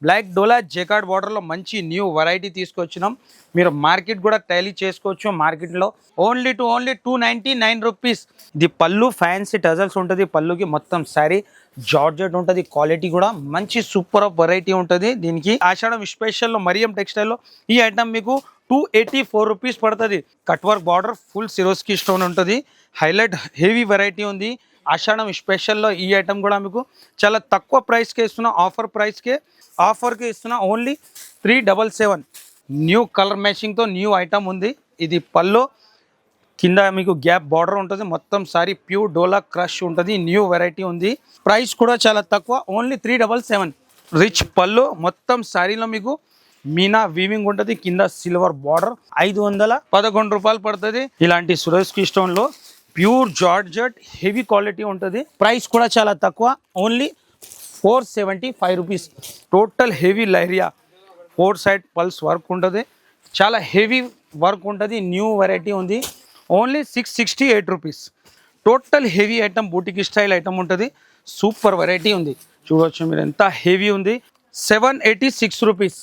Black డోలా jacquard బార్డర్లో మంచి new variety తీసుకొచ్చినాం. మీరు మార్కెట్ కూడా టైలీ చేసుకోవచ్చు. మార్కెట్లో ఓన్లీ 299 రూపీస్. ఇది పళ్ళు ఫ్యాన్సీ టజల్స్ ఉంటుంది. పళ్ళుకి మొత్తం శారీ జార్జెట్ ఉంటుంది. క్వాలిటీ కూడా మంచి సూపర్ ఆఫ్ వెరైటీ ఉంటుంది. దీనికి ఆషాఢం స్పెషల్లో మరియం టెక్స్టైల్లో ఈ ఐటమ్ మీకు 284 రూపీస్ పడుతుంది. Cut work border full Swarovski stone ఉంటుంది. హైలైట్ హెవీ వెరైటీ ఉంది. ఆషాఢం స్పెషల్లో ఈ ఐటమ్ కూడా మీకు చాలా తక్కువ ప్రైస్కే ఇస్తున్నా. ఆఫర్కి ఇస్తున్నా. ఓన్లీ 377. న్యూ కలర్ మ్యాచింగ్తో న్యూ ఐటమ్ ఉంది. ఇది పల్లో కింద మీకు గ్యాప్ బార్డర్ ఉంటుంది. మొత్తం సారీ ప్యూర్ డోలా క్రష్ ఉంటుంది. న్యూ వెరైటీ ఉంది. ప్రైస్ కూడా చాలా తక్కువ. ఓన్లీ 377. రిచ్ పళ్ళు మొత్తం సారీలో మీకు మీనా వీవింగ్ ఉంటుంది. కింద సిల్వర్ బార్డర్ 511 రూపాయలు పడుతుంది. ఇలాంటి సురేష్కి స్టోన్లో ప్యూర్ జార్జెట్ హెవీ క్వాలిటీ ఉంటుంది. ప్రైస్ కూడా చాలా తక్కువ. Only 475 rupees. Total heavy లైరియా 4 side pulse work ఉంటుంది. చాలా హెవీ వర్క్ ఉంటుంది. న్యూ వెరైటీ ఉంది. Only 668 rupees. Total heavy item boutique style item ఉంటుంది. సూపర్ వెరైటీ ఉంది. చూడవచ్చు మీరు ఎంత హెవీ ఉంది. 786 రూపీస్.